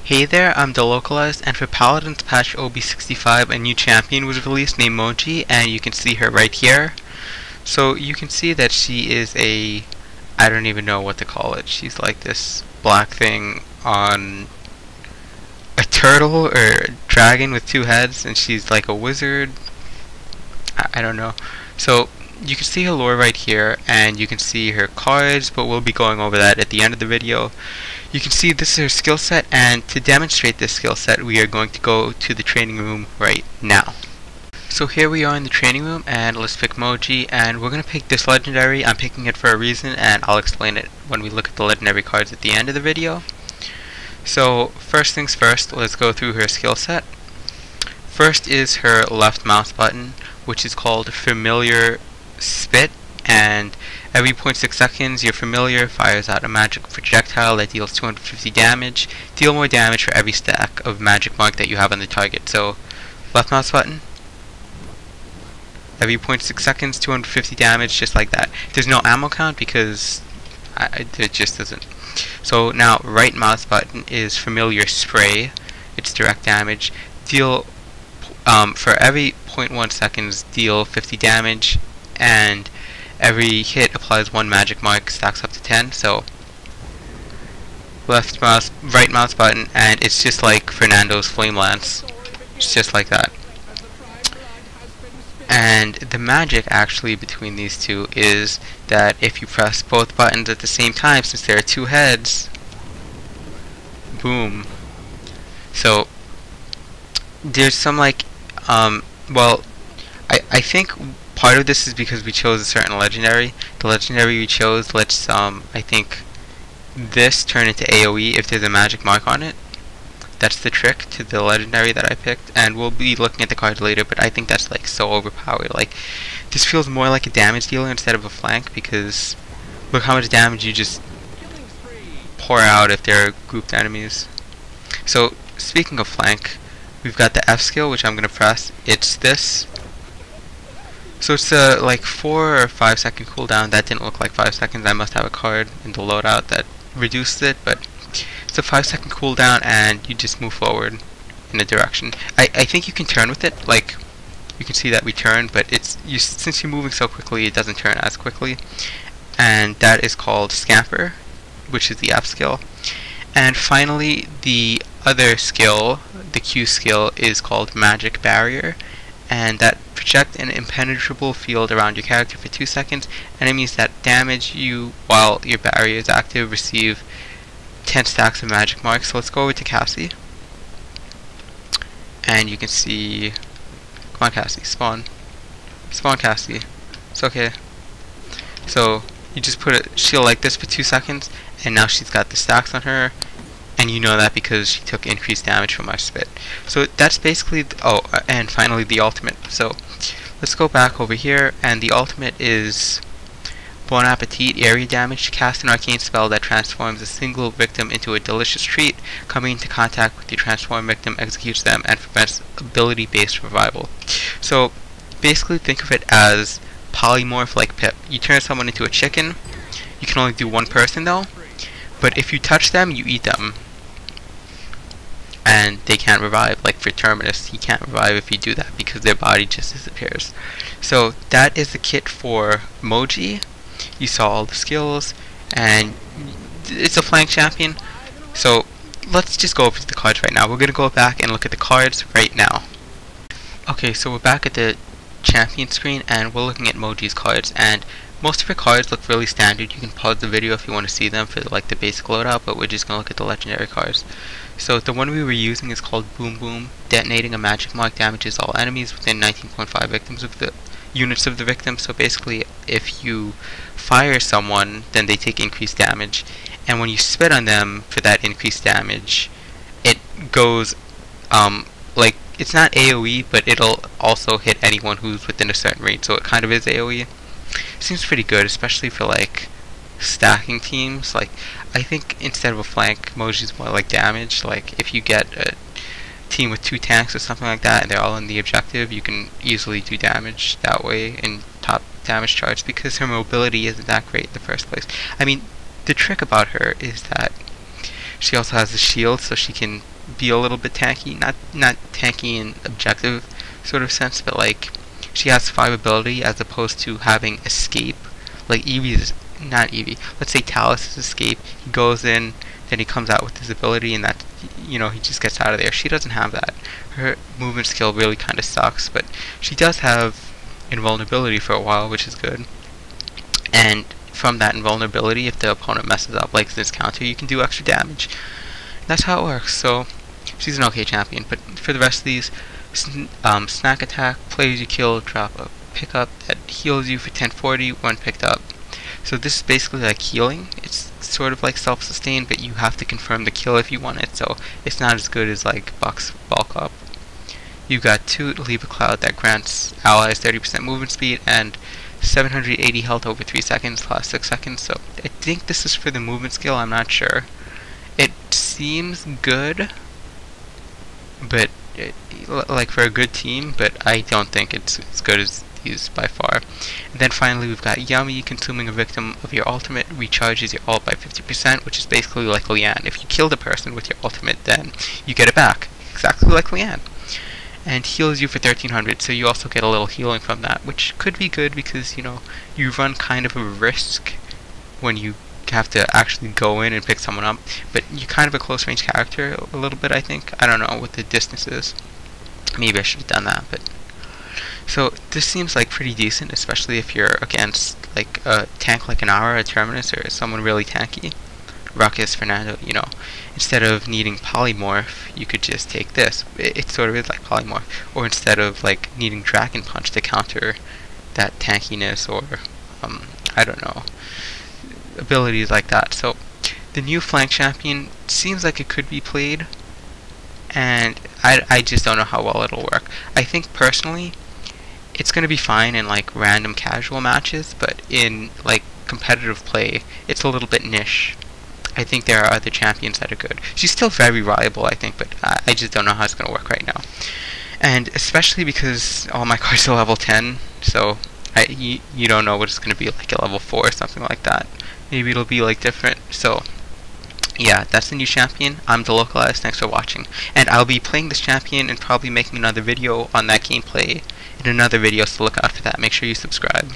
Hey there, I'm Delocalized, and for Paladins Patch OB65, a new champion was released named Moji, and you can see her right here. So you can see that she is I don't even know what to call it. She's like this black thing on a turtle or a dragon with two heads, and she's like a wizard. I don't know. So you can see her lore right here, and you can see her cards, but we'll be going over that at the end of the video. You can see this is her skill set, and to demonstrate this skill set we are going to go to the training room right now. So here we are in the training room, and let's pick Moji, and we're going to pick this legendary. I'm picking it for a reason, and I'll explain it when we look at the legendary cards at the end of the video. So first things first, let's go through her skill set. First is her left mouse button, which is called Familiar Spit, and every 0.6 seconds your familiar fires out a magic projectile that deals 250 damage. Deal more damage for every stack of magic mark that you have on the target. So left mouse button, every 0.6 seconds 250 damage, just like that. There's no ammo count because it just doesn't. So now right mouse button is Familiar Spray. It's direct damage. Deal for every 0.1 seconds deal 50 damage, and every hit applies one magic mark, stacks up to 10. So right mouse button, and it's just like Fernando's Flame Lance. It's just like that. And the magic actually between these two is that if you press both buttons at the same time, since there are two heads, boom. So there's some like well, I think part of this is because we chose a certain legendary. The legendary we chose lets I think this turn into AoE if there's a magic mark on it. That's the trick to the legendary that I picked, and we'll be looking at the cards later, but I think that's like so overpowered. Like, this feels more like a damage dealer instead of a flank, because look how much damage you just pour out if they're grouped enemies. So speaking of flank, we've got the F skill, which I'm going to press. It's this. So it's a like 4 or 5 second cooldown. That didn't look like 5 seconds. I must have a card in the loadout that reduced it, but it's a 5 second cooldown, and you just move forward in a direction. I think you can turn with it. Like, you can see that we turn, but since you're moving so quickly, it doesn't turn as quickly. And that is called Scamper, which is the F skill. And finally, the other skill, the Q skill, is called Magic Barrier, and that project an impenetrable field around your character for 2 seconds. Enemies that damage you while your barrier is active receive 10 stacks of magic marks. So let's go over to Cassie, and you can see, come on Cassie, spawn Cassie, it's okay. So you just put a shield like this for 2 seconds, and now she's got the stacks on her, and you know that because she took increased damage from our spit. So that's basically, and finally the ultimate. So let's go back over here, and the ultimate is Bon Appetit. Area damage. Cast an arcane spell that transforms a single victim into a delicious treat. Coming into contact with the transformed victim executes them and prevents ability-based revival. So basically think of it as polymorph like Pip. You turn someone into a chicken. You can only do one person though, but if you touch them, you eat them, and they can't revive. Like for Terminus, he can't revive if you do that because their body just disappears. So that is the kit for Moji. You saw all the skills, and it's a flank champion. So let's just go over to the cards right now. We're going to go back and look at the cards right now. Okay, so we're back at the champion screen, and we're looking at Moji's cards, and most of her cards look really standard. You can pause the video if you want to see them for like the basic loadout, but we're just going to look at the legendary cards. So the one we were using is called Boom Boom. Detonating a magic mark damages all enemies within 19.5 victims of the units of the victim. So basically, if you fire someone, then they take increased damage, and when you spit on them for that increased damage, it goes like, it's not AoE, but it'll also hit anyone who's within a certain range, so it kind of is AoE. Seems pretty good, especially for like stacking teams. Like, I think instead of a flank, Moji's more like damage. Like, if you get a team with 2 tanks or something like that, and they're all in the objective, you can easily do damage that way in top damage charts, because her mobility isn't that great in the first place. I mean, the trick about her is that She also has a shield, so she can be a little bit tanky. Not tanky in objective sort of sense, but like she has 5 ability as opposed to having escape. Like Eevee's, not Eevee. Let's say Talus' escape. He goes in, then he comes out with his ability, and that, you know, he just gets out of there. She doesn't have that. Her movement skill really kind of sucks, but she does have invulnerability for a while, which is good. And from that invulnerability, if the opponent messes up like this counter, you can do extra damage. That's how it works. So she's an okay champion. But for the rest of these, snack attack, players you kill drop a pickup that heals you for 1040 when picked up. So this is basically like healing. It's sort of like self-sustained, but you have to confirm the kill if you want it, so it's not as good as like Buck's bulk up. You've got 2 Leave a Cloud that grants allies 30% movement speed and 780 health over 3 seconds, last 6 seconds, so I think this is for the movement skill, I'm not sure. It seems good, but like for a good team, but I don't think it's as good as these by far. And then finally we've got Yummy. Consuming a victim of your ultimate recharges your ult by 50%, which is basically like Leanne. If you kill the person with your ultimate, then you get it back, exactly like Leanne. And heals you for 1300, so you also get a little healing from that, which could be good because, you know, you run kind of a risk when you have to actually go in and pick someone up, but you're kind of a close range character a little bit, I think. I don't know what the distance is. Maybe I should have done that, but so this seems like pretty decent, especially if you're against like a tank like an Aura, a Terminus, or someone really tanky. Ruckus, Fernando, you know, instead of needing Polymorph, you could just take this. It sort of is like Polymorph. Or instead of like needing Dragon Punch to counter that tankiness, or I don't know, abilities like that. So the new flank champion seems like it could be played, and I just don't know how well it'll work. I think personally it's going to be fine in like random casual matches, but in like competitive play it's a little bit niche. I think there are other champions that are good. She's still very reliable, I think, but I just don't know how it's going to work right now. And especially because all my cards are level 10, so you don't know what it's going to be like at level 4 or something like that. Maybe it'll be like different. So yeah, that's the new champion. I'm Delocalized, thanks for watching. And I'll be playing this champion and probably making another video on that gameplay in another video, so look out for that. Make sure you subscribe.